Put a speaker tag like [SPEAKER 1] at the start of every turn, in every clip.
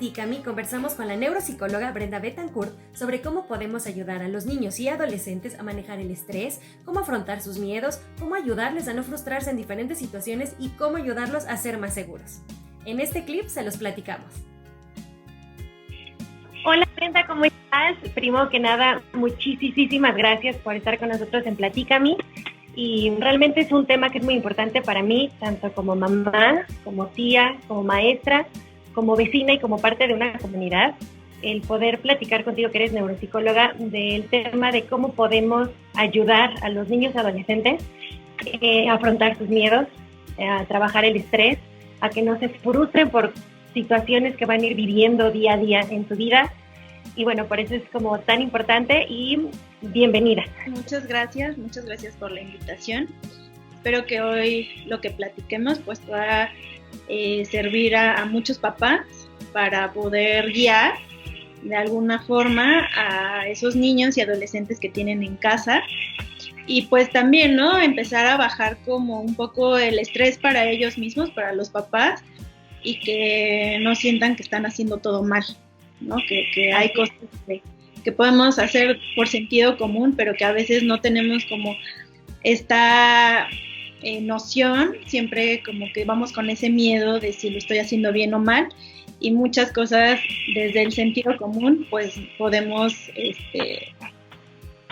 [SPEAKER 1] Platícame conversamos con la neuropsicóloga Brenda Betancourt sobre cómo podemos ayudar a los niños y adolescentes a manejar el estrés, cómo afrontar sus miedos, cómo ayudarles a no frustrarse en diferentes situaciones y cómo ayudarlos a ser más seguros. En este clip se los platicamos. Hola Brenda, ¿cómo estás? Primero que nada, muchísimas gracias por estar con nosotros en Platícame. Y realmente es un tema que es muy importante para mí, tanto como mamá, como tía, como maestra, como vecina y como parte de una comunidad, el poder platicar contigo, que eres neuropsicóloga, del tema de cómo podemos ayudar a los niños y adolescentes a afrontar sus miedos, a trabajar el estrés, a que no se frustren por situaciones que van a ir viviendo día a día en su vida. Y bueno, por eso es como tan importante y bienvenida.
[SPEAKER 2] Muchas gracias por la invitación. Espero que hoy lo que platiquemos pues pueda servir a muchos papás para poder guiar de alguna forma a esos niños y adolescentes que tienen en casa y pues también, ¿no?, empezar a bajar como un poco el estrés para ellos mismos, para los papás, y que no sientan que están haciendo todo mal, ¿no? Que hay cosas que podemos hacer por sentido común, pero que a veces no tenemos como esta noción, siempre como que vamos con ese miedo de si lo estoy haciendo bien o mal, y muchas cosas desde el sentido común pues podemos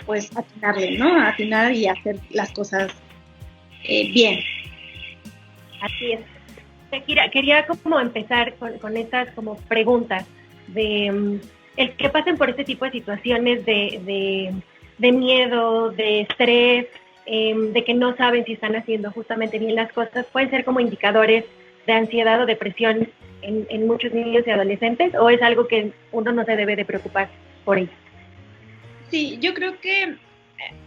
[SPEAKER 2] pues atinarle, ¿no? Atinar y hacer las cosas bien.
[SPEAKER 1] Así es. Quería como empezar con estas como preguntas de el que pasen por este tipo de situaciones de miedo, de estrés, de que no saben si están haciendo justamente bien las cosas, pueden ser como indicadores de ansiedad o depresión en muchos niños y adolescentes, o es algo que uno no se debe de preocupar por ello.
[SPEAKER 2] Sí, yo creo que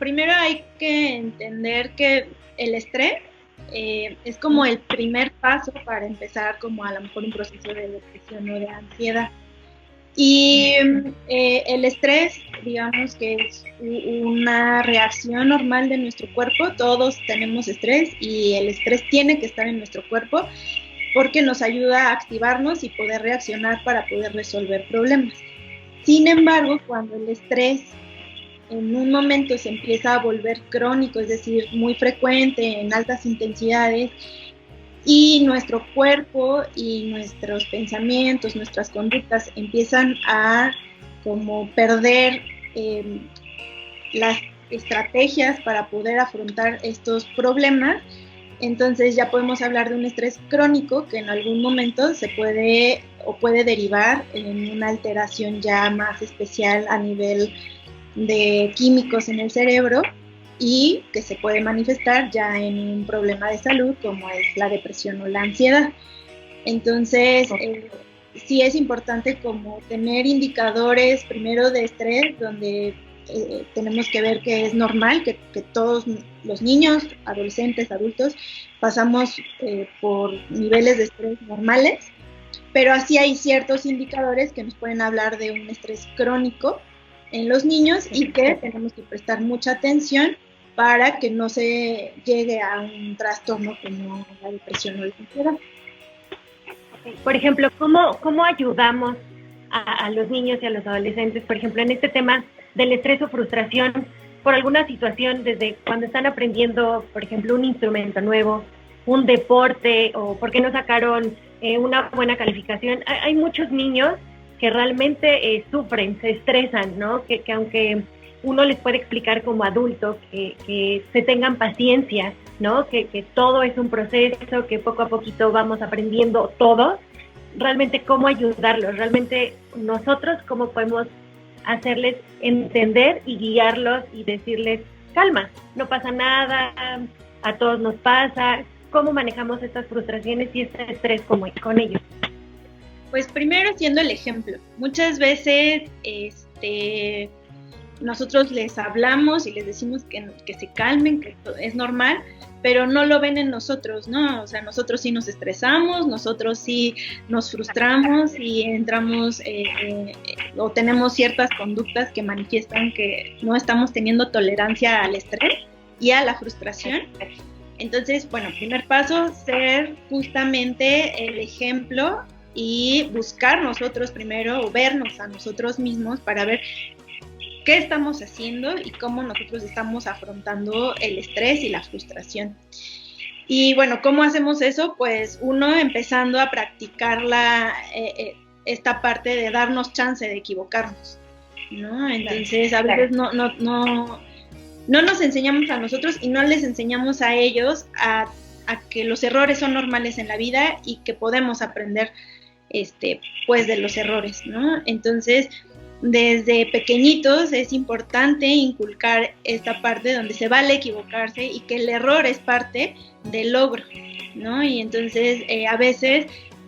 [SPEAKER 2] primero hay que entender que el estrés es como el primer paso para empezar como a lo mejor un proceso de depresión o de ansiedad. Y el estrés, digamos que es una reacción normal de nuestro cuerpo. Todos tenemos estrés y el estrés tiene que estar en nuestro cuerpo porque nos ayuda a activarnos y poder reaccionar para poder resolver problemas. Sin embargo, cuando el estrés en un momento se empieza a volver crónico, es decir, muy frecuente, en altas intensidades, y nuestro cuerpo y nuestros pensamientos, nuestras conductas empiezan a como perder las estrategias para poder afrontar estos problemas, entonces ya podemos hablar de un estrés crónico que en algún momento se puede o puede derivar en una alteración ya más especial a nivel de químicos en el cerebro, y que se puede manifestar ya en un problema de salud como es la depresión o la ansiedad. Entonces, sí es importante como tener indicadores primero de estrés, donde tenemos que ver que es normal, que todos los niños, adolescentes, adultos, pasamos por niveles de estrés normales, pero así hay ciertos indicadores que nos pueden hablar de un estrés crónico en los niños y que tenemos que prestar mucha atención para que no se llegue a un trastorno como la depresión o la ansiedad.
[SPEAKER 1] Por ejemplo, ¿cómo ayudamos a los niños y a los adolescentes, por ejemplo, en este tema del estrés o frustración por alguna situación, desde cuando están aprendiendo, por ejemplo, un instrumento nuevo, un deporte, o porque no sacaron una buena calificación? Hay muchos niños que realmente sufren, se estresan, ¿no? Que aunque uno les puede explicar como adulto que se tengan paciencia, ¿no? Que todo es un proceso, que poco a poquito vamos aprendiendo todo. Realmente, ¿cómo ayudarlos? Realmente, nosotros, ¿cómo podemos hacerles entender y guiarlos y decirles, calma, no pasa nada, a todos nos pasa? ¿Cómo manejamos estas frustraciones y este estrés con ellos?
[SPEAKER 2] Pues primero siendo el ejemplo. Muchas veces nosotros les hablamos y les decimos que se calmen, que es normal, pero no lo ven en nosotros, ¿no? O sea, nosotros sí nos estresamos, nosotros sí nos frustramos y entramos o tenemos ciertas conductas que manifiestan que no estamos teniendo tolerancia al estrés y a la frustración. Entonces, bueno, primer paso, ser justamente el ejemplo y buscar nosotros primero o vernos a nosotros mismos para ver qué estamos haciendo y cómo nosotros estamos afrontando el estrés y la frustración. Y bueno, ¿cómo hacemos eso? Pues uno empezando a practicar esta parte de darnos chance de equivocarnos, ¿no? Entonces a veces no nos enseñamos a nosotros y no les enseñamos a ellos a que los errores son normales en la vida y que podemos aprender pues de los errores, ¿no? Entonces, desde pequeñitos es importante inculcar esta parte donde se vale equivocarse y que el error es parte del logro, ¿no? Y entonces a veces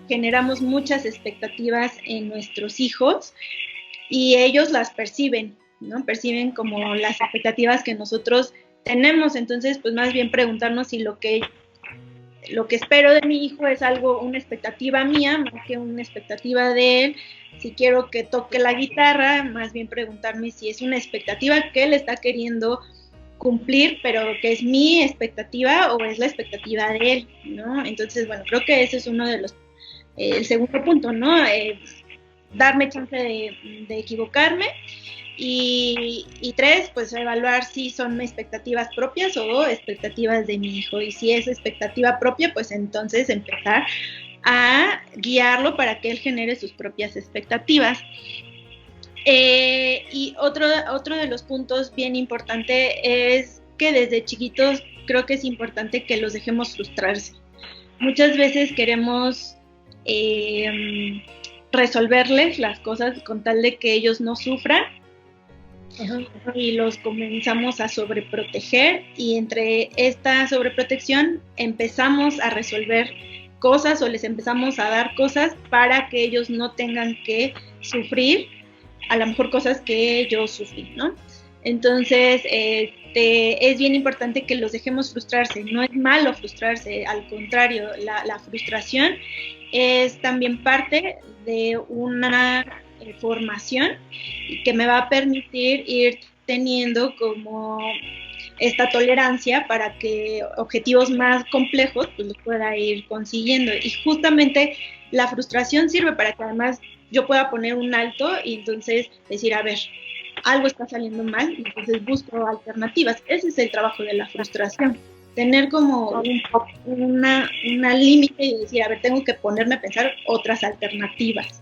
[SPEAKER 2] generamos muchas expectativas en nuestros hijos y ellos las perciben, ¿no? Perciben como las expectativas que nosotros tenemos. Entonces, pues más bien preguntarnos si lo que espero de mi hijo es una expectativa mía, más que una expectativa de él. Si quiero que toque la guitarra, más bien preguntarme si es una expectativa que él está queriendo cumplir, pero que es mi expectativa o es la expectativa de él, ¿no? Entonces, bueno, creo que ese es uno de el segundo punto, ¿no? Darme chance de equivocarme. Y 3, pues evaluar si son expectativas propias o expectativas de mi hijo. Y si es expectativa propia, pues entonces empezar a guiarlo para que él genere sus propias expectativas. Y otro de los puntos bien importante es que desde chiquitos creo que es importante que los dejemos frustrarse. Muchas veces queremos resolverles las cosas con tal de que ellos no sufran. Y los comenzamos a sobreproteger y entre esta sobreprotección empezamos a resolver cosas o les empezamos a dar cosas para que ellos no tengan que sufrir a lo mejor cosas que yo sufrí, ¿no? Entonces es bien importante que los dejemos frustrarse. No es malo frustrarse, al contrario, la frustración es también parte de una formación y que me va a permitir ir teniendo como esta tolerancia para que objetivos más complejos pues los pueda ir consiguiendo. Y justamente la frustración sirve para que además yo pueda poner un alto y entonces decir, a ver, algo está saliendo mal, y entonces busco alternativas. Ese es el trabajo de la frustración. Tener como una límite y decir, a ver, tengo que ponerme a pensar otras alternativas.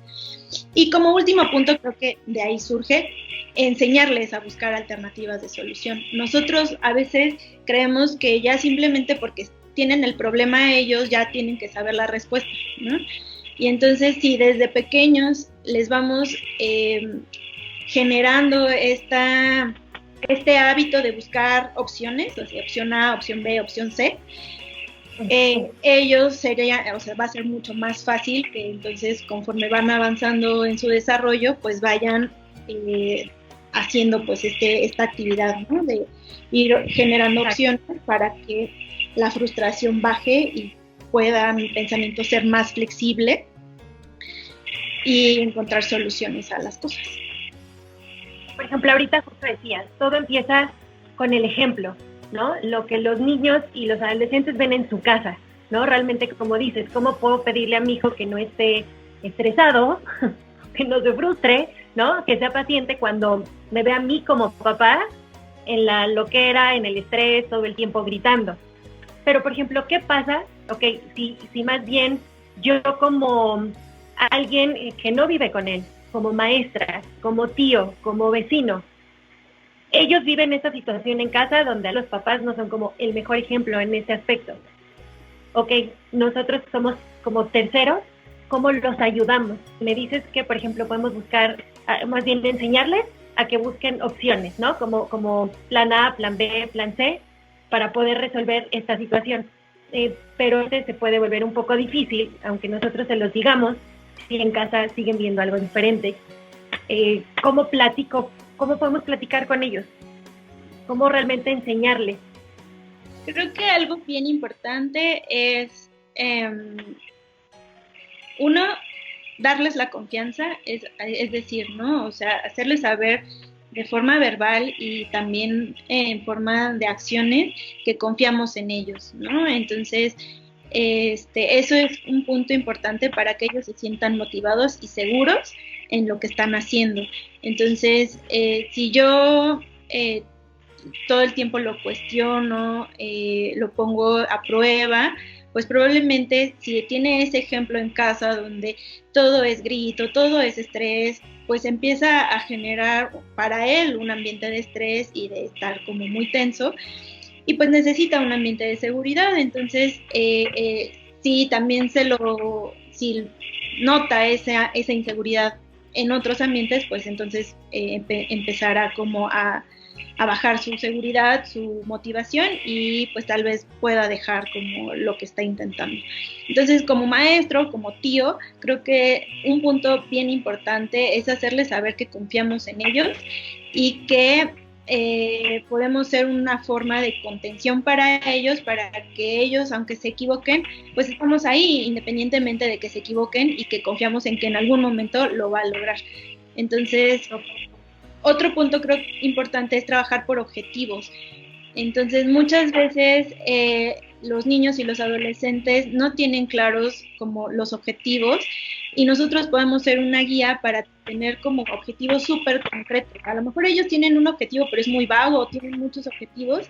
[SPEAKER 2] Y como último punto, creo que de ahí surge enseñarles a buscar alternativas de solución. Nosotros a veces creemos que ya simplemente porque tienen el problema ellos ya tienen que saber la respuesta, ¿no? Y entonces si desde pequeños les vamos generando este hábito de buscar opciones, o sea, opción A, opción B, opción C, ellos va a ser mucho más fácil que entonces conforme van avanzando en su desarrollo, pues vayan haciendo pues esta actividad, ¿no? De ir generando opciones para que la frustración baje y pueda mi pensamiento ser más flexible y encontrar soluciones a las cosas.
[SPEAKER 1] Por ejemplo, ahorita justo decías, todo empieza con el ejemplo, ¿no? Lo que los niños y los adolescentes ven en su casa, ¿no? Realmente, como dices, ¿cómo puedo pedirle a mi hijo que no esté estresado, que no se frustre, ¿no? Que sea paciente cuando me ve a mí como papá en la loquera, en el estrés, todo el tiempo gritando. Pero, por ejemplo, ¿qué pasa? Ok, si más bien yo como alguien que no vive con él, como maestra, como tío, como vecino, ellos viven esta situación en casa donde los papás no son como el mejor ejemplo en ese aspecto. Ok, nosotros somos como terceros, ¿cómo los ayudamos? Me dices que, por ejemplo, podemos buscar, más bien enseñarles a que busquen opciones, ¿no? Como plan A, plan B, plan C, para poder resolver esta situación. Pero se puede volver un poco difícil, aunque nosotros se los digamos, si en casa siguen viendo algo diferente. ¿Cómo podemos platicar con ellos? ¿Cómo realmente enseñarles?
[SPEAKER 2] Creo que algo bien importante es, uno, darles la confianza, es decir, ¿no? O sea, hacerles saber de forma verbal y también en forma de acciones que confiamos en ellos, ¿no? Entonces, Eso es un punto importante para que ellos se sientan motivados y seguros en lo que están haciendo. Entonces, si yo todo el tiempo lo cuestiono, lo pongo a prueba, pues probablemente si tiene ese ejemplo en casa donde todo es grito, todo es estrés, pues empieza a generar para él un ambiente de estrés y de estar como muy tenso, y pues necesita un ambiente de seguridad. Entonces, si también si nota esa inseguridad en otros ambientes, pues entonces empezará como a bajar su seguridad, su motivación, y pues tal vez pueda dejar como lo que está intentando. Entonces, como maestro, como tío, creo que un punto bien importante es hacerles saber que confiamos en ellos y que podemos ser una forma de contención para ellos, para que ellos, aunque se equivoquen, pues estamos ahí independientemente de que se equivoquen, y que confiamos en que en algún momento lo va a lograr. Entonces, otro punto creo importante es trabajar por objetivos. Entonces, muchas veces los niños y los adolescentes no tienen claros como los objetivos, y nosotros podemos ser una guía para tener como objetivos súper concretos. A lo mejor ellos tienen un objetivo, pero es muy vago, tienen muchos objetivos,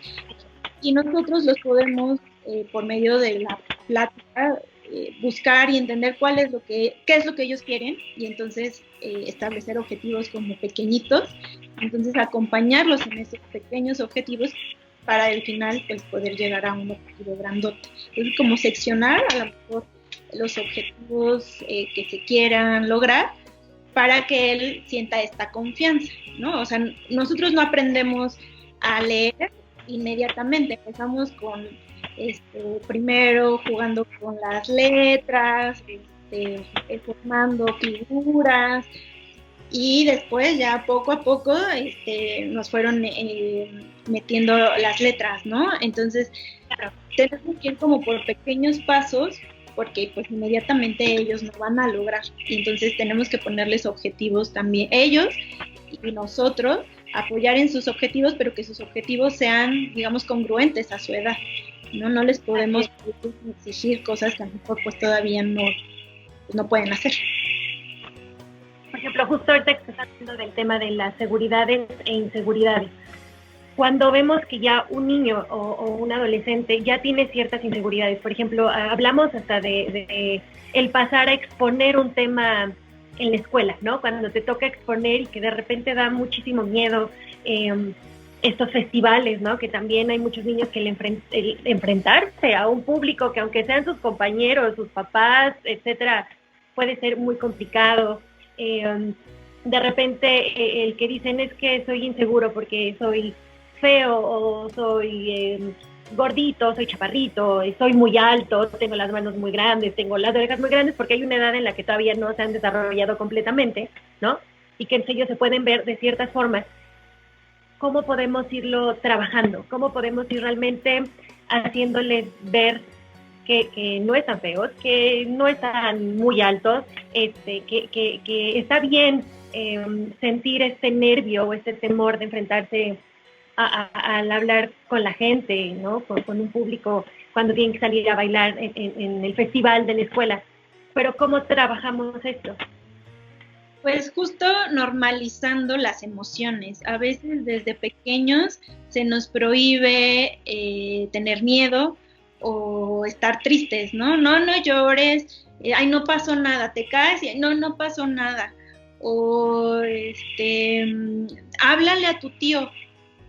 [SPEAKER 2] y nosotros los podemos, por medio de la plática, buscar y entender qué es lo que ellos quieren, y entonces establecer objetivos como pequeñitos, entonces acompañarlos en esos pequeños objetivos para al final pues poder llegar a un objetivo grandote. Entonces, como seccionar a lo mejor los objetivos que se quieran lograr, para que él sienta esta confianza, ¿no? O sea, nosotros no aprendemos a leer inmediatamente, empezamos con primero jugando con las letras, formando figuras, y después ya poco a poco nos fueron metiendo las letras, ¿no? Entonces, claro, tenemos que ir como por pequeños pasos, porque pues inmediatamente ellos no van a lograr, y entonces tenemos que ponerles objetivos también ellos, y nosotros apoyar en sus objetivos, pero que sus objetivos sean, digamos, congruentes a su edad. No les podemos exigir cosas que a lo mejor pues todavía no pueden hacer.
[SPEAKER 1] Por ejemplo, justo ahorita que estás hablando del tema de las seguridades e inseguridades, cuando vemos que ya un niño o un adolescente ya tiene ciertas inseguridades, por ejemplo, hablamos hasta de el pasar a exponer un tema en la escuela, ¿no? Cuando te toca exponer y que de repente da muchísimo miedo, estos festivales, ¿no? Que también hay muchos niños que el enfrentarse a un público que, aunque sean sus compañeros, sus papás, etcétera, puede ser muy complicado. De repente el que dicen es que soy inseguro porque soy feo, o soy gordito, soy chaparrito, soy muy alto, tengo las manos muy grandes, tengo las orejas muy grandes, porque hay una edad en la que todavía no se han desarrollado completamente, ¿no? Y que ellos se pueden ver de ciertas formas. ¿Cómo podemos irlo trabajando? ¿Cómo podemos ir realmente haciéndoles ver que no están feos, que no están muy altos, que está bien sentir este nervio o este temor de enfrentarse al hablar con la gente, ¿no? Con un público, cuando tienen que salir a bailar en el festival de la escuela? Pero ¿cómo trabajamos esto?
[SPEAKER 2] Pues justo normalizando las emociones. A veces desde pequeños se nos prohíbe tener miedo o estar tristes, ¿no? No llores, ay, no pasó nada, te caes y no pasó nada. O háblale a tu tío,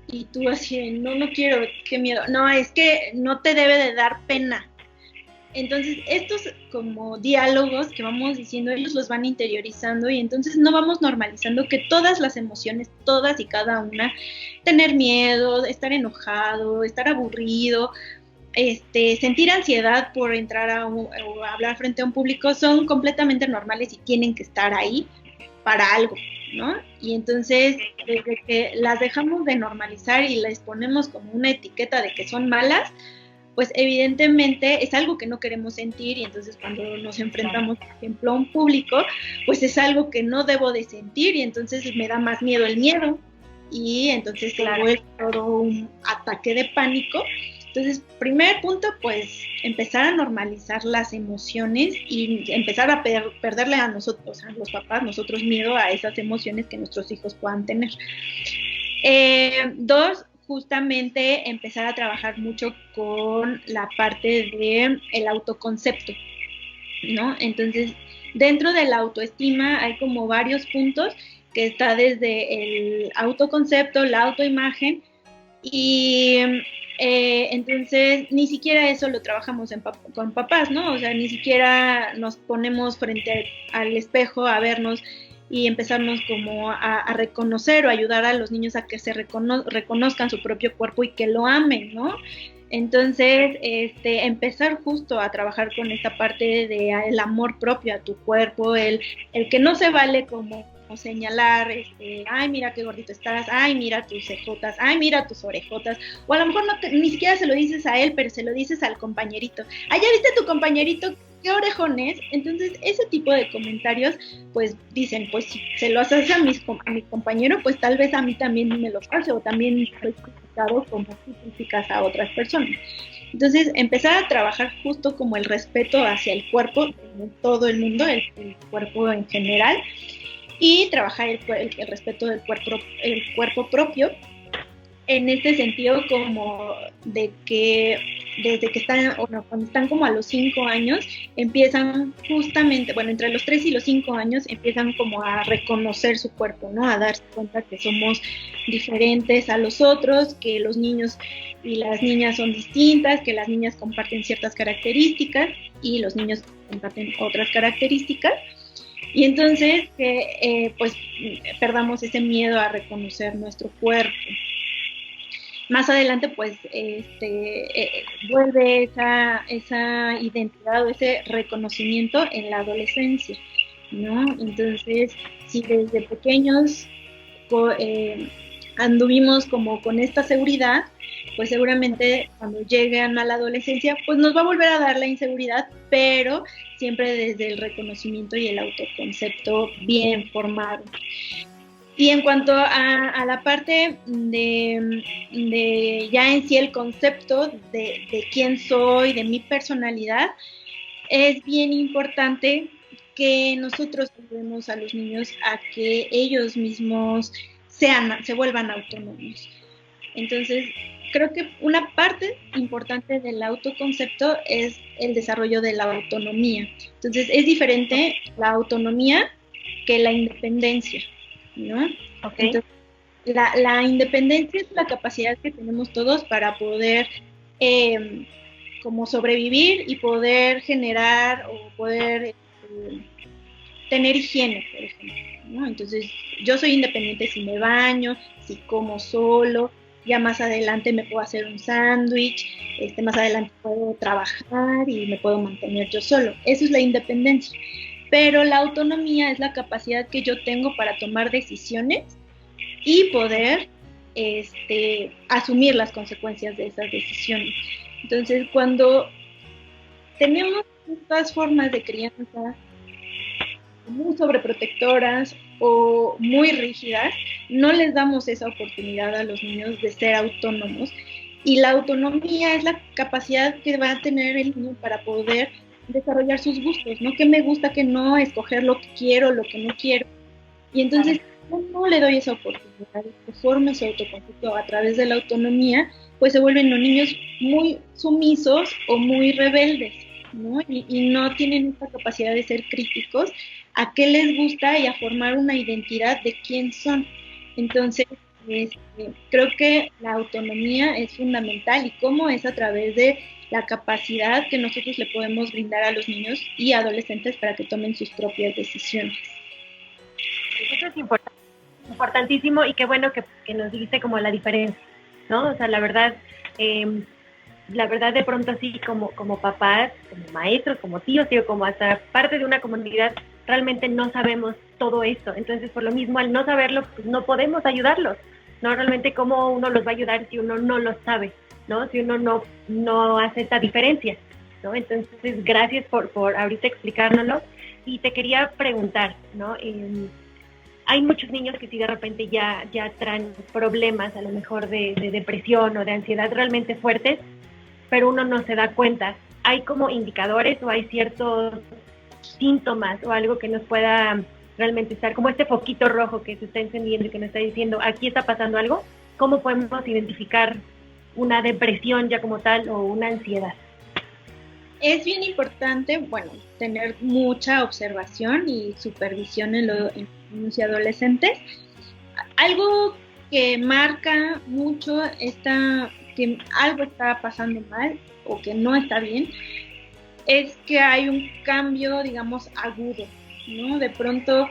[SPEAKER 2] y tú así, no quiero, qué miedo. No, es que no te debe de dar pena. Entonces, estos como diálogos que vamos diciendo, ellos los van interiorizando, y entonces no vamos normalizando que todas las emociones, todas y cada una, tener miedo, estar enojado, estar aburrido, sentir ansiedad por entrar o hablar frente a un público, son completamente normales y tienen que estar ahí para algo, ¿no? Y entonces, desde que las dejamos de normalizar y les ponemos como una etiqueta de que son malas, pues evidentemente es algo que no queremos sentir, y entonces cuando nos enfrentamos, por ejemplo, a un público, pues es algo que no debo de sentir, y entonces me da más miedo el miedo, y entonces se vuelve todo un ataque de pánico, Entonces, primer punto, pues empezar a normalizar las emociones y empezar a perderle a nosotros, a los papás, nosotros miedo a esas emociones que nuestros hijos puedan tener. Dos, justamente empezar a trabajar mucho con la parte de el autoconcepto, ¿no? Entonces, dentro de la autoestima hay como varios puntos que está desde el autoconcepto, la autoimagen y entonces ni siquiera eso lo trabajamos con papás, ¿no? O sea, ni siquiera nos ponemos frente al espejo a vernos y empezarnos como a reconocer o ayudar a los niños a que se reconozcan su propio cuerpo y que lo amen, ¿no? Entonces, empezar justo a trabajar con esta parte de el amor propio a tu cuerpo, el que no se vale como señalar, ay, mira qué gordito estás, ay, mira tus cejotas, ay, mira tus orejotas, o a lo mejor ni siquiera se lo dices a él, pero se lo dices al compañerito, ay, ¿ya viste a tu compañerito? ¿Qué orejón es? Entonces, ese tipo de comentarios, pues dicen, pues si se lo hace a mi compañero, pues tal vez a mí también me lo hace, o también soy criticado como tú criticas a otras personas. Entonces, empezar a trabajar justo como el respeto hacia el cuerpo, en todo el mundo, el cuerpo en general, y trabajar el respeto del cuerpo propio, en este sentido como de que desde que están, cuando están como a los 5 años, empiezan justamente, bueno, entre los 3 y los 5 años, empiezan como a reconocer su cuerpo, ¿no? A darse cuenta que somos diferentes a los otros, que los niños y las niñas son distintas, que las niñas comparten ciertas características y los niños comparten otras características. Y entonces pues perdamos ese miedo a reconocer nuestro cuerpo. Más adelante pues vuelve esa identidad o ese reconocimiento en la adolescencia, ¿no? Entonces, si desde pequeños anduvimos como con esta seguridad, pues seguramente cuando lleguen a la adolescencia, pues nos va a volver a dar la inseguridad, pero siempre desde el reconocimiento y el autoconcepto bien formado. Y en cuanto a la parte de ya en sí el concepto de quién soy, de mi personalidad, es bien importante que nosotros ayudemos a los niños a que ellos mismos se vuelvan autónomos. Entonces, creo que una parte importante del autoconcepto es el desarrollo de la autonomía. Entonces, es diferente la autonomía que la independencia, ¿no?
[SPEAKER 1] Okay.
[SPEAKER 2] Entonces, la independencia es la capacidad que tenemos todos para poder como sobrevivir y poder generar o poder tener higiene, por ejemplo, ¿no? Entonces, yo soy independiente si me baño, si como solo, ya más adelante me puedo hacer un sándwich, más adelante puedo trabajar y me puedo mantener yo solo. Eso es la independencia. Pero la autonomía es la capacidad que yo tengo para tomar decisiones y poder asumir las consecuencias de esas decisiones. Entonces, cuando tenemos estas formas de crianza muy sobreprotectoras o muy rígidas, no les damos esa oportunidad a los niños de ser autónomos, y la autonomía es la capacidad que va a tener el niño para poder desarrollar sus gustos, ¿no? ¿Qué me gusta, qué no? Escoger lo que quiero, lo que no quiero. Y entonces yo no le doy esa oportunidad de que forme su autoconcepto a través de la autonomía, pues se vuelven los niños muy sumisos o muy rebeldes, ¿no? Y no tienen esta capacidad de ser críticos a qué les gusta y a formar una identidad de quién son. Entonces, creo que la autonomía es fundamental, y cómo es a través de la capacidad que nosotros le podemos brindar a los niños y adolescentes para que tomen sus propias decisiones.
[SPEAKER 1] Eso es importantísimo, y qué bueno que nos dijiste como la diferencia, ¿no? O sea, la verdad de pronto sí, como papás, como maestros, como tíos, como hasta parte de una comunidad, realmente no sabemos todo esto. Entonces, por lo mismo, al no saberlo, pues no podemos ayudarlos, ¿no? Realmente, ¿cómo uno los va a ayudar si uno no lo sabe, ¿no? Si uno no hace esta diferencia, ¿no? Entonces, gracias por ahorita explicárnoslo. Y te quería preguntar, ¿no? Hay muchos niños que sí de repente ya traen problemas, a lo mejor de depresión o de ansiedad realmente fuertes, pero uno no se da cuenta. ¿Hay como indicadores o hay ciertos síntomas o algo que nos pueda realmente estar como este foquito rojo que se está encendiendo y que nos está diciendo aquí está pasando algo? ¿Cómo podemos identificar una depresión ya como tal o una ansiedad?
[SPEAKER 2] Es bien importante, bueno, tener mucha observación y supervisión en los niños y adolescentes. Algo que marca mucho que algo está pasando mal o que no está bien es que hay un cambio, digamos, agudo, ¿no? De pronto,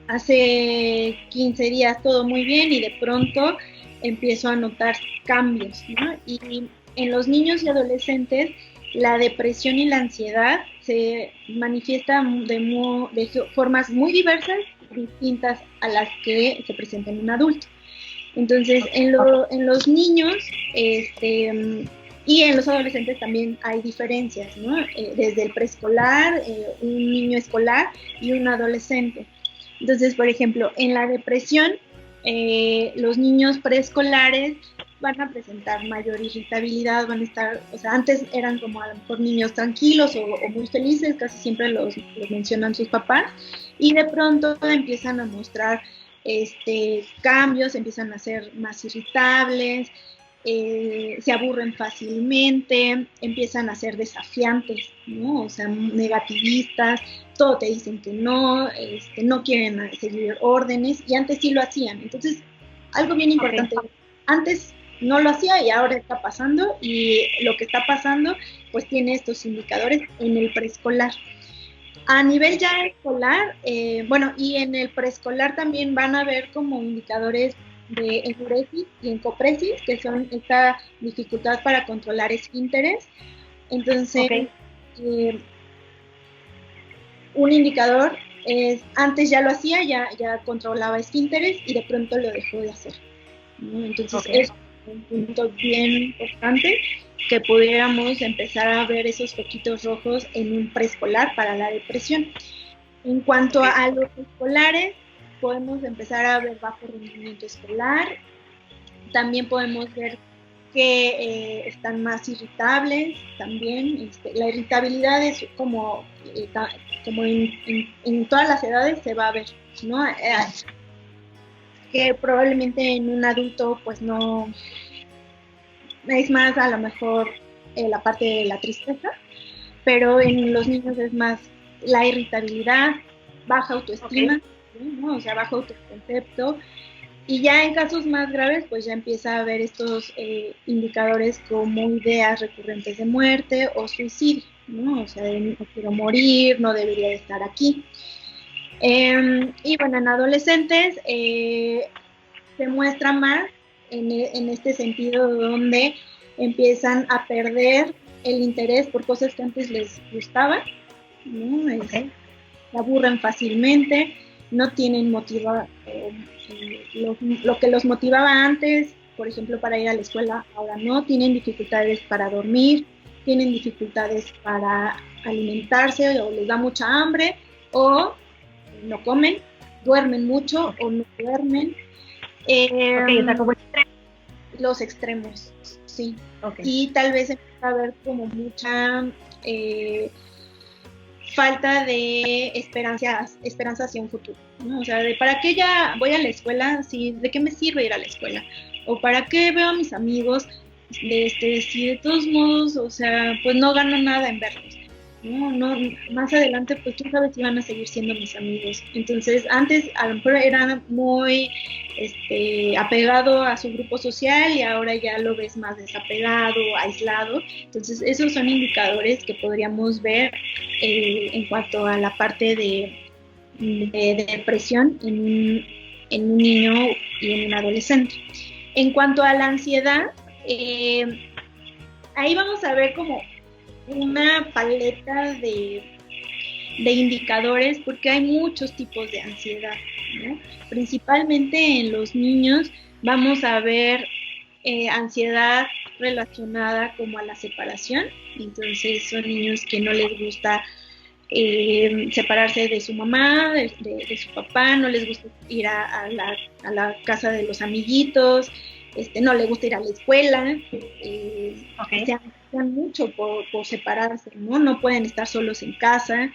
[SPEAKER 2] hace 15 días todo muy bien y de pronto empiezo a notar cambios, ¿no? Y en los niños y adolescentes la depresión y la ansiedad se manifiesta de formas muy diversas, distintas a las que se presentan en un adulto. Entonces, en los niños y en los adolescentes también hay diferencias, ¿no? Desde el preescolar, un niño escolar y un adolescente. Entonces, por ejemplo, en la depresión, los niños preescolares van a presentar mayor irritabilidad, van a estar, o sea, antes eran como a lo mejor niños tranquilos o muy felices, casi siempre los mencionan sus papás, y de pronto empiezan a mostrar cambios, empiezan a ser más irritables, se aburren fácilmente, empiezan a ser desafiantes, ¿no? O sea, negativistas, todo te dicen que no, no quieren seguir órdenes, y antes sí lo hacían. Entonces, algo bien importante, antes no lo hacía y ahora está pasando, y lo que está pasando pues tiene estos indicadores en el preescolar. A nivel ya escolar, y en el preescolar también van a ver como indicadores de enuresis y encopresis, que son esta dificultad para controlar esfínteres. Entonces, un indicador es, antes ya lo hacía, ya controlaba esfínteres y de pronto lo dejó de hacer, ¿no? Entonces, es un punto bien importante que pudiéramos empezar a ver esos foquitos rojos en un preescolar para la depresión. En cuanto a los escolares, podemos empezar a ver bajo rendimiento escolar, también podemos ver que están más irritables también. La irritabilidad es como en todas las edades se va a ver, ¿no? Que probablemente en un adulto pues no es más a lo mejor la parte de la tristeza, pero en los niños es más la irritabilidad, baja autoestima, ¿no? O sea, bajo autoconcepto, y ya en casos más graves pues ya empieza a haber estos indicadores como ideas recurrentes de muerte o suicidio, ¿no? O sea, no quiero morir, no debería de estar aquí. Y bueno, en adolescentes se muestra más en este sentido, donde empiezan a perder el interés por cosas que antes les gustaban, ¿no? Se aburren fácilmente, no tienen lo que los motivaba antes, por ejemplo, para ir a la escuela, ahora no, tienen dificultades para dormir, tienen dificultades para alimentarse, o les da mucha hambre, o no comen, duermen mucho o no duermen.
[SPEAKER 1] O sea, como
[SPEAKER 2] los extremos, sí. Y tal vez empieza a haber como mucha falta de esperanza hacia un futuro, ¿no? O sea, ¿para qué ya voy a la escuela? Sí, ¿de qué me sirve ir a la escuela? ¿O para qué veo a mis amigos? Si de todos modos, o sea, pues no gano nada en verlos. No, más adelante, pues quién sabe si van a seguir siendo mis amigos. Entonces, antes a lo mejor era muy apegado a su grupo social, y ahora ya lo ves más desapegado, aislado. Entonces, esos son indicadores que podríamos ver en cuanto a la parte de depresión en un niño y en un adolescente. En cuanto a la ansiedad, ahí vamos a ver como una paleta de indicadores, porque hay muchos tipos de ansiedad, ¿no? Principalmente en los niños vamos a ver ansiedad relacionada como a la separación. Entonces son niños que no les gusta separarse de su mamá, de su papá, no les gusta ir a la casa de los amiguitos, no le gusta ir a la escuela,
[SPEAKER 1] Okay.
[SPEAKER 2] se angustian mucho por separarse, ¿no? No pueden estar solos en casa,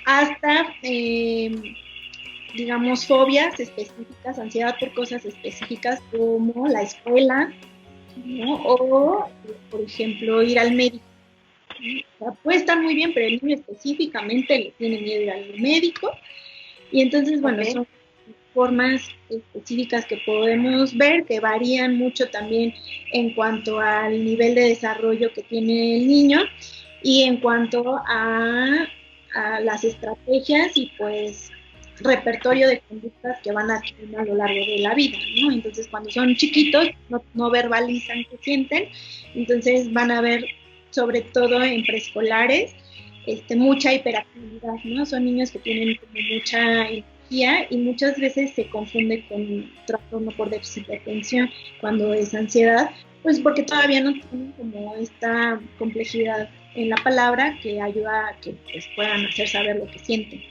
[SPEAKER 2] hasta, digamos, fobias específicas, ansiedad por cosas específicas como la escuela, ¿no? O, por ejemplo, ir al médico. O sea, puede estar muy bien, pero el niño específicamente le tiene miedo a ir al médico. Y entonces, bueno,
[SPEAKER 1] Okay.
[SPEAKER 2] son formas específicas que podemos ver, que varían mucho también en cuanto al nivel de desarrollo que tiene el niño y en cuanto a las estrategias y pues repertorio de conductas que van a adquirir a lo largo de la vida, ¿no? Entonces, cuando son chiquitos, no verbalizan que sienten, entonces van a ver, sobre todo en preescolares, mucha hiperactividad, ¿no? Son niños que tienen como mucha energía y muchas veces se confunde con trastorno por déficit de atención cuando es ansiedad, pues porque todavía no tienen como esta complejidad en la palabra que ayuda a que pues, puedan hacer saber lo que sienten.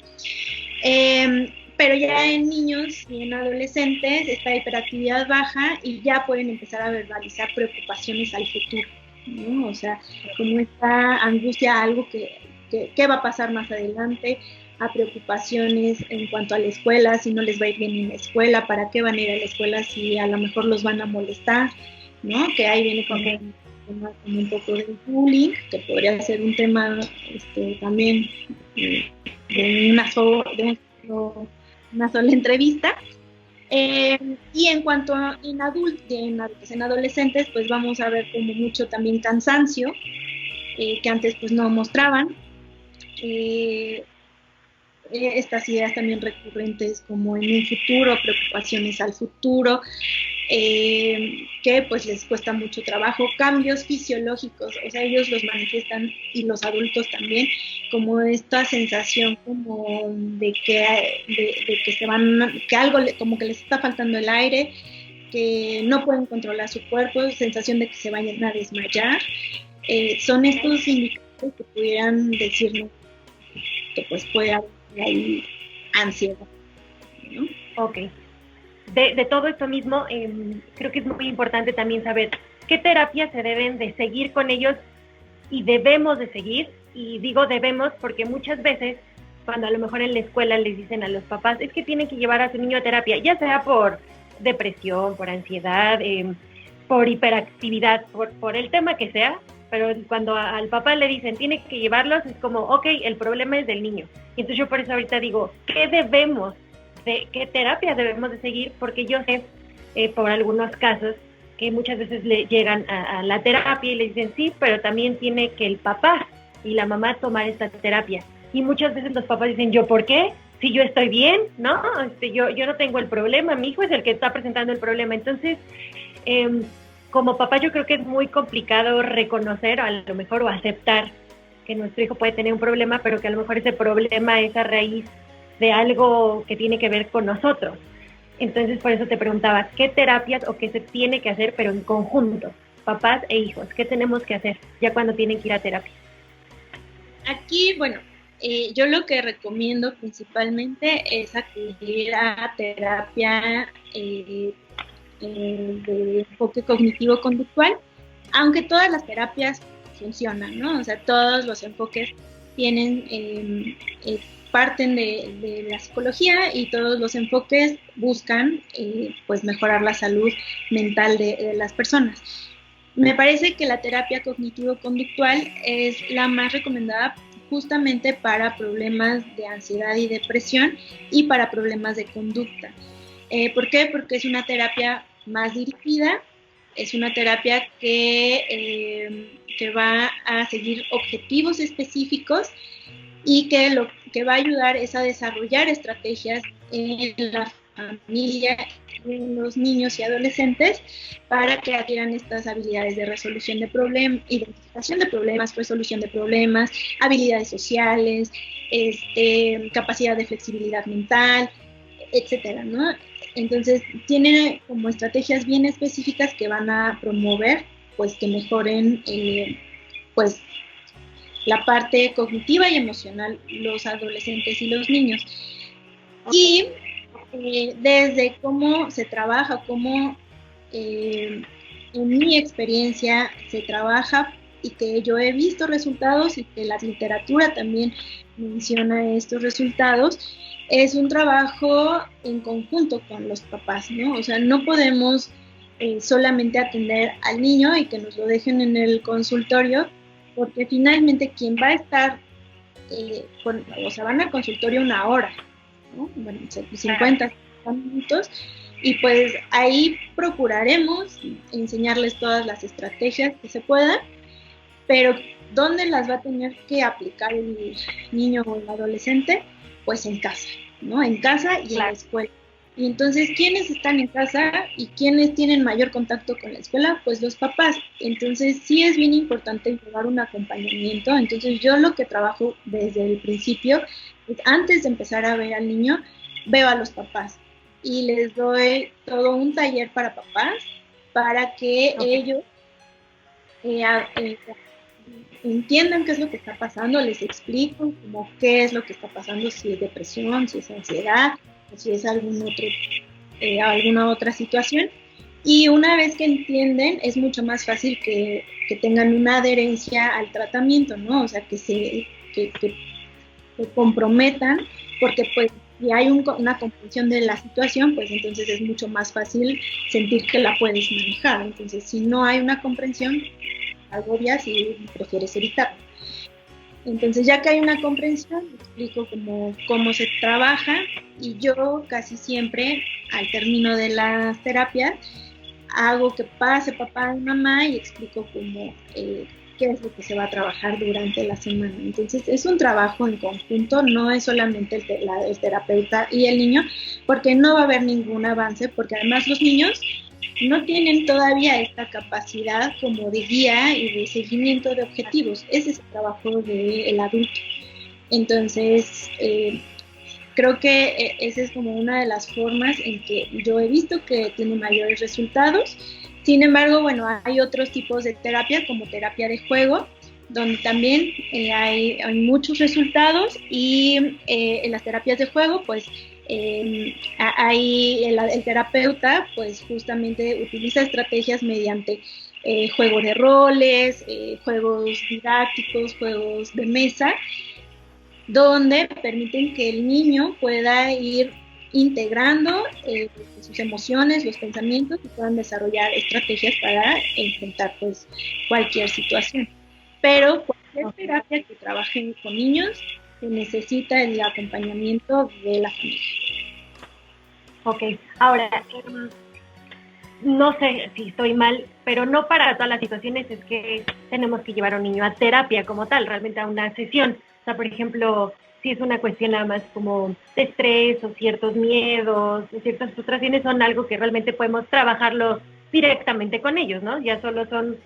[SPEAKER 2] Pero ya en niños y en adolescentes esta hiperactividad baja y ya pueden empezar a verbalizar preocupaciones al futuro, ¿no? O sea, como esta angustia a algo que va a pasar más adelante, a preocupaciones en cuanto a la escuela, si no les va a ir bien en la escuela, para qué van a ir a la escuela si a lo mejor los van a molestar, ¿no? Que ahí viene como un poco de bullying, que podría ser un tema también de una sola entrevista. Y en cuanto en adultos, en adolescentes, pues vamos a ver como mucho también cansancio, que antes pues no mostraban. Estas ideas también recurrentes como en un futuro, preocupaciones al futuro, que pues les cuesta mucho trabajo, cambios fisiológicos, o sea, ellos los manifiestan y los adultos también, como esta sensación como de que se van, que algo como que les está faltando el aire, que no pueden controlar su cuerpo, sensación de que se vayan a desmayar. Son estos indicadores que pudieran decirnos que pues puede haber ahí ansiedad, ¿no?
[SPEAKER 1] Ok. De todo esto mismo, creo que es muy importante también saber qué terapias se deben de seguir con ellos y debemos de seguir. Y digo debemos porque muchas veces, cuando a lo mejor en la escuela les dicen a los papás, es que tienen que llevar a su niño a terapia, ya sea por depresión, por ansiedad, por hiperactividad, por el tema que sea, pero cuando al papá le dicen tiene que llevarlos, es como, ok, el problema es del niño. Y entonces yo por eso ahorita digo, ¿qué terapia debemos de seguir? Porque yo sé, por algunos casos, que muchas veces le llegan a la terapia y le dicen sí, pero también tiene que el papá y la mamá tomar esta terapia. Y muchas veces los papás dicen, ¿yo por qué? Si yo estoy bien, ¿no? Yo no tengo el problema, mi hijo es el que está presentando el problema. Entonces, como papá yo creo que es muy complicado reconocer a lo mejor o aceptar que nuestro hijo puede tener un problema, pero que a lo mejor ese problema es a raíz de algo que tiene que ver con nosotros. Entonces por eso te preguntaba, ¿qué terapias o qué se tiene que hacer, pero en conjunto, papás e hijos? ¿Qué tenemos que hacer ya cuando tienen que ir a terapia?
[SPEAKER 2] Aquí, bueno, yo lo que recomiendo principalmente es acudir a terapia de enfoque cognitivo-conductual, aunque todas las terapias funcionan, ¿no? O sea, todos los enfoques tienen, parten de la psicología y todos los enfoques buscan, pues, mejorar la salud mental de las personas. Me parece que la terapia cognitivo-conductual es la más recomendada justamente para problemas de ansiedad y depresión y para problemas de conducta. ¿Por qué? Porque es una terapia más dirigida, es una terapia que va a seguir objetivos específicos y que lo que va a ayudar es a desarrollar estrategias en la familia, en los niños y adolescentes para que adquieran estas habilidades de resolución de problemas, identificación de problemas, resolución de problemas, habilidades sociales, capacidad de flexibilidad mental, etcétera, ¿no? Entonces, tiene como estrategias bien específicas que van a promover, pues, que mejoren, pues, la parte cognitiva y emocional los adolescentes y los niños. Y desde cómo se trabaja, cómo en mi experiencia se trabaja y que yo he visto resultados y que la literatura también menciona estos resultados, es un trabajo en conjunto con los papás, ¿no? O sea, no podemos solamente atender al niño y que nos lo dejen en el consultorio, porque finalmente quien va a estar, van al consultorio 1 hora, ¿no? Bueno, 50 minutos, y pues ahí procuraremos enseñarles todas las estrategias que se puedan, pero ¿dónde las va a tener que aplicar el niño o el adolescente? Pues en casa, ¿no? En casa y en la escuela. Y entonces, ¿quiénes están en casa y quiénes tienen mayor contacto con la escuela? Pues los papás. Entonces, sí es bien importante llevar un acompañamiento. Entonces, yo lo que trabajo desde el principio es, antes de empezar a ver al niño, veo a los papás y les doy todo un taller para papás para que ellos entiendan qué es lo que está pasando, les explico como qué es lo que está pasando, si es depresión, si es ansiedad, o si es alguna otra situación. Y una vez que entienden, es mucho más fácil que tengan una adherencia al tratamiento, ¿no? O sea, que se comprometan, porque pues si hay una comprensión de la situación, pues entonces es mucho más fácil sentir que la puedes manejar. Entonces, si no hay una comprensión, agobias y prefieres evitarlo. Entonces, ya que hay una comprensión, explico cómo se trabaja, y yo casi siempre, al término de las terapias, hago que pase papá y mamá y explico qué es lo que se va a trabajar durante la semana. Entonces, es un trabajo en conjunto, no es solamente el terapeuta y el niño, porque no va a haber ningún avance, porque además los niños no tienen todavía esta capacidad como de guía y de seguimiento de objetivos. Ese es el trabajo del adulto. Entonces, creo que esa es como una de las formas en que yo he visto que tiene mayores resultados. Sin embargo, bueno, hay otros tipos de terapia, como terapia de juego, donde también hay muchos resultados, y en las terapias de juego, pues ahí el terapeuta pues justamente utiliza estrategias mediante juego de roles, juegos didácticos, juegos de mesa, donde permiten que el niño pueda ir integrando sus emociones, los pensamientos, y puedan desarrollar estrategias para enfrentar pues cualquier situación. Pero cualquier terapia que trabaje con niños se necesita el acompañamiento de la familia.
[SPEAKER 1] Ok, ahora, no sé si estoy mal, pero no para todas las situaciones es que tenemos que llevar a un niño a terapia como tal, realmente a una sesión. O sea, por ejemplo, si es una cuestión nada más como de estrés o ciertos miedos o ciertas frustraciones, son algo que realmente podemos trabajarlo directamente con ellos, ¿no? Ya solo son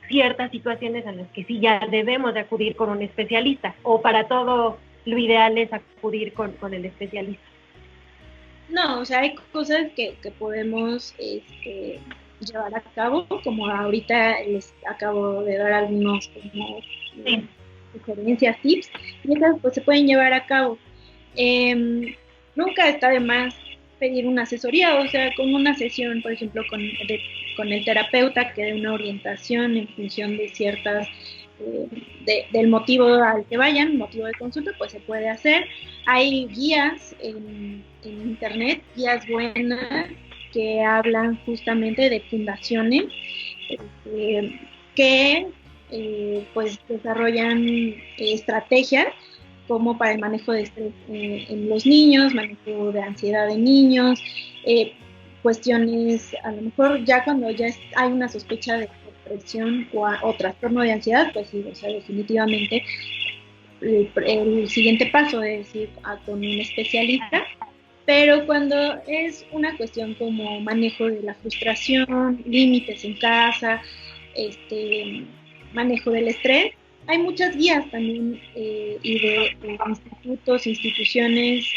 [SPEAKER 1] ciertas situaciones en las que sí ya debemos de acudir con un especialista, o para todo lo ideal es acudir con el especialista.
[SPEAKER 2] No, o sea, hay cosas que podemos llevar a cabo, como ahorita les acabo de dar algunos como sugerencias, tips, y esas pues se pueden llevar a cabo. Nunca está de más pedir una asesoría, o sea, con una sesión, por ejemplo, con el terapeuta, que dé una orientación en función de ciertas del motivo al que vayan, motivo de consulta, pues se puede hacer. Hay guías en internet, guías buenas que hablan justamente de fundaciones que pues desarrollan estrategias como para el manejo de estrés en los niños, manejo de ansiedad de niños, cuestiones, a lo mejor ya cuando ya hay una sospecha de depresión o trastorno de ansiedad, pues sí, o sea, definitivamente el siguiente paso es ir con un especialista. Pero cuando es una cuestión como manejo de la frustración, límites en casa, manejo del estrés, hay muchas guías también y de institutos, instituciones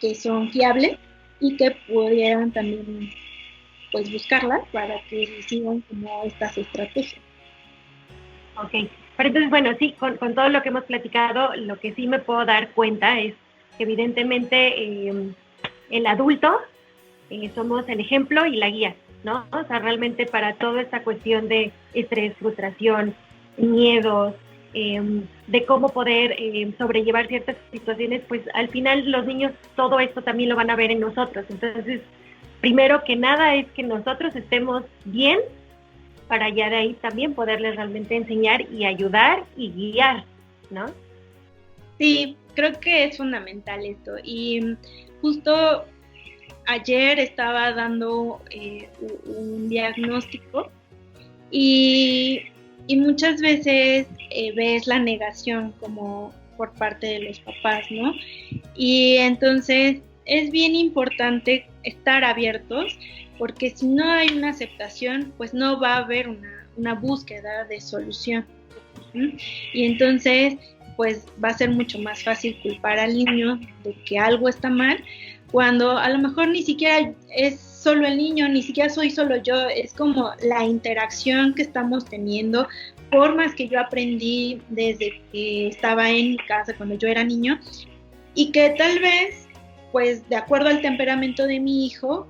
[SPEAKER 2] que son fiables y que pudieran también pues buscarlas para que sigan como estas estrategias.
[SPEAKER 1] Ok, pero entonces bueno, sí, con todo lo que hemos platicado, lo que sí me puedo dar cuenta es que evidentemente el adulto somos el ejemplo y la guía, ¿no? O sea, realmente para toda esta cuestión de estrés, frustración, miedos, de cómo poder sobrellevar ciertas situaciones, pues al final los niños todo esto también lo van a ver en nosotros. Entonces, primero que nada es que nosotros estemos bien para ya de ahí también poderles realmente enseñar y ayudar y guiar, ¿no?
[SPEAKER 2] Sí, creo que es fundamental esto. Y justo ayer estaba dando un diagnóstico y muchas veces ves la negación como por parte de los papás, ¿no? Y entonces es bien importante estar abiertos, porque si no hay una aceptación, pues no va a haber una búsqueda de solución. Y entonces, pues va a ser mucho más fácil culpar al niño de que algo está mal, cuando a lo mejor ni siquiera es solo el niño, ni siquiera soy solo yo, es como la interacción que estamos teniendo, formas que yo aprendí desde que estaba en mi casa cuando yo era niño, y que tal vez, pues de acuerdo al temperamento de mi hijo,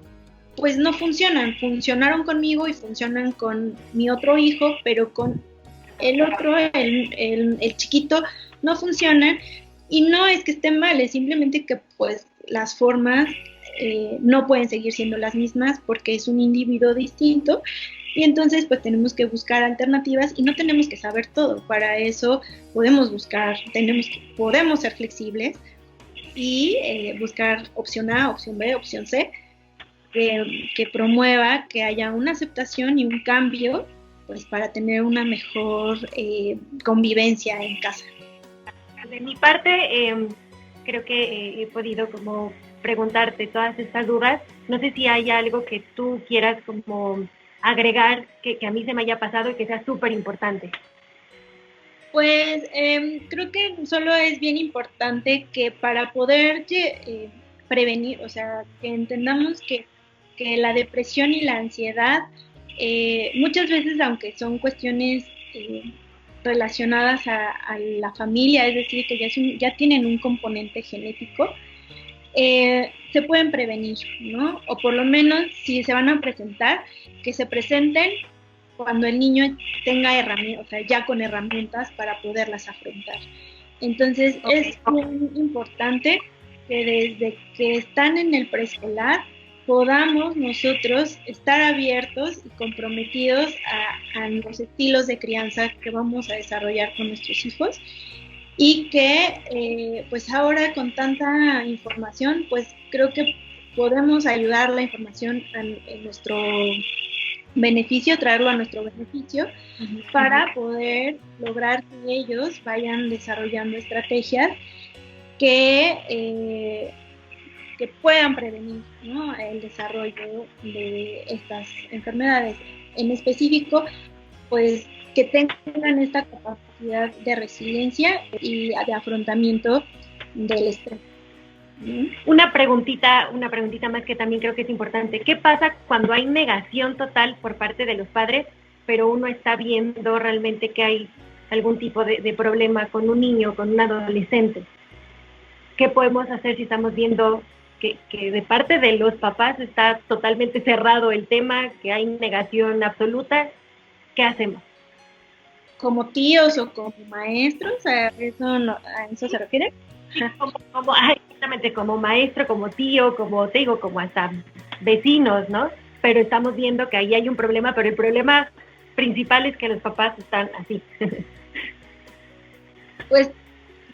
[SPEAKER 2] pues no funcionaron conmigo y funcionan con mi otro hijo, pero con el otro, el chiquito, no funcionan. Y no es que esté mal, es simplemente que pues las formas no pueden seguir siendo las mismas porque es un individuo distinto, y entonces pues tenemos que buscar alternativas y no tenemos que saber todo. Para eso podemos buscar, podemos ser flexibles y buscar opción A, opción B, opción C, que promueva que haya una aceptación y un cambio, pues para tener una mejor convivencia en casa.
[SPEAKER 1] De mi parte, creo que he podido como preguntarte todas estas dudas. No sé si hay algo que tú quieras como agregar que a mí se me haya pasado y que sea súper importante.
[SPEAKER 2] Pues creo que solo es bien importante que para poder prevenir, o sea, que entendamos que la depresión y la ansiedad muchas veces, aunque son cuestiones relacionadas a la familia, es decir, que ya tienen un componente genético, se pueden prevenir, ¿no? O por lo menos, si se van a presentar, que se presenten cuando el niño tenga herramientas, o sea, ya con herramientas para poderlas afrontar. Entonces, es muy importante que desde que están en el preescolar podamos nosotros estar abiertos y comprometidos a los estilos de crianza que vamos a desarrollar con nuestros hijos, y que pues ahora con tanta información, pues creo que podemos ayudar la información en nuestro beneficio, traerlo a nuestro beneficio, para poder lograr que ellos vayan desarrollando estrategias que puedan prevenir, ¿no?, el desarrollo de estas enfermedades. En específico, pues que tengan esta capacidad de resiliencia y de afrontamiento del estrés.
[SPEAKER 1] Una preguntita más que también creo que es importante. ¿Qué pasa cuando hay negación total por parte de los padres, pero uno está viendo realmente que hay algún tipo de problema con un niño, con un adolescente? ¿Qué podemos hacer si estamos viendo que de parte de los papás está totalmente cerrado el tema, que hay negación absoluta? ¿Qué hacemos?
[SPEAKER 2] ¿Como tíos o como maestros? ¿A eso se refiere?
[SPEAKER 1] Exactamente, como maestro, como tío, como te digo, como hasta vecinos, ¿no? Pero estamos viendo que ahí hay un problema, pero el problema principal es que los papás están así.
[SPEAKER 2] Pues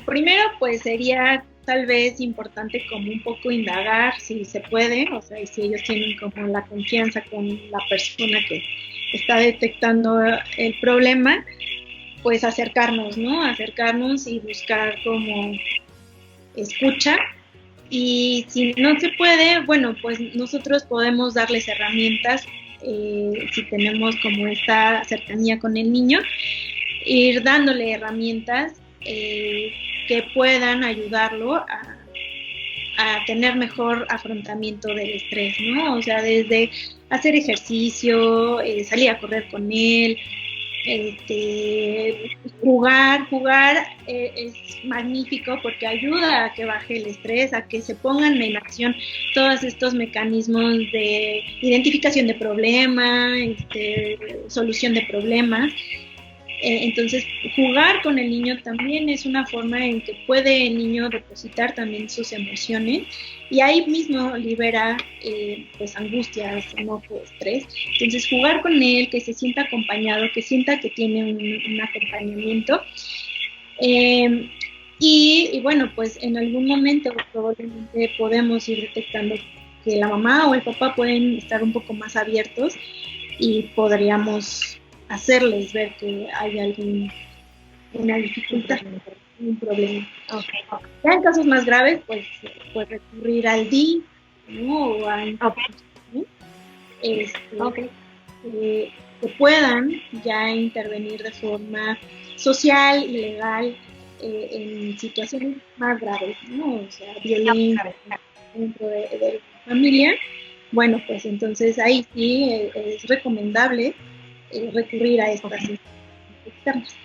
[SPEAKER 2] primero, pues sería tal vez importante como un poco indagar si se puede, o sea, y si ellos tienen como la confianza con la persona que está detectando el problema, pues acercarnos, ¿no? Acercarnos y buscar como escucha. Y si no se puede, bueno, pues nosotros podemos darles herramientas, si tenemos como esta cercanía con el niño, ir dándole herramientas que puedan ayudarlo a tener mejor afrontamiento del estrés, ¿no? O sea, desde hacer ejercicio, salir a correr con él, Jugar es magnífico porque ayuda a que baje el estrés, a que se pongan en acción todos estos mecanismos de identificación de problemas, solución de problemas. Entonces, jugar con el niño también es una forma en que puede el niño depositar también sus emociones y ahí mismo libera pues angustias, enojo, estrés. Entonces, jugar con él, que se sienta acompañado, que sienta que tiene un acompañamiento. Y bueno, pues en algún momento probablemente podemos ir detectando que la mamá o el papá pueden estar un poco más abiertos y podríamos hacerles ver que hay una dificultad, un problema.
[SPEAKER 1] Okay.
[SPEAKER 2] Ya en casos más graves, pues recurrir al DI, ¿no? O a que puedan ya intervenir de forma social y legal en situaciones más graves, ¿no? O sea, violencia dentro de la familia. Bueno, pues entonces ahí sí es recomendable recurrir a estas instancias externas.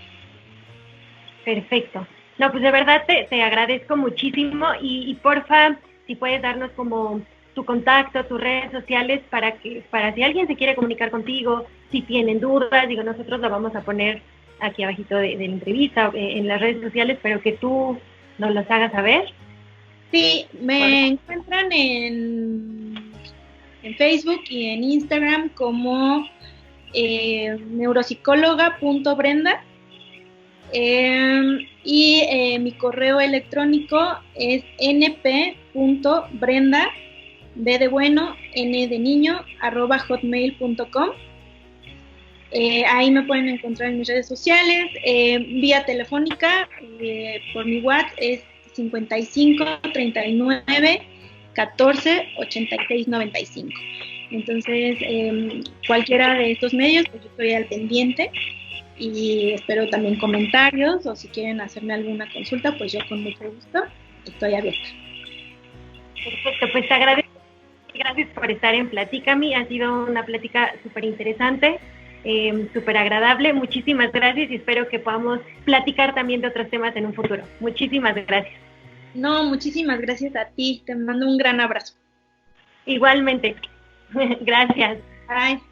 [SPEAKER 1] Perfecto. No, pues de verdad te agradezco muchísimo y porfa, si puedes darnos como tu contacto, tus redes sociales para si alguien se quiere comunicar contigo, si tienen dudas, digo, nosotros lo vamos a poner aquí abajito de la entrevista en las redes sociales, pero que tú nos las hagas saber.
[SPEAKER 2] Sí, me encuentran en Facebook y en Instagram como neuropsicóloga.brenda y mi correo electrónico es np.brenda b de bueno, n de niño, @hotmail.com. Ahí me pueden encontrar en mis redes sociales, vía telefónica, por mi WhatsApp es 55 39 14 86 95. Entonces, cualquiera de estos medios, pues yo estoy al pendiente y espero también comentarios o si quieren hacerme alguna consulta, pues yo con mucho gusto estoy abierta.
[SPEAKER 1] Perfecto, pues te agradezco. Gracias por estar en Platícame, ha sido una plática súper interesante, súper agradable. Muchísimas gracias y espero que podamos platicar también de otros temas en un futuro. Muchísimas gracias.
[SPEAKER 2] No, muchísimas gracias a ti, te mando un gran abrazo.
[SPEAKER 1] Igualmente. Gracias.
[SPEAKER 2] Bye.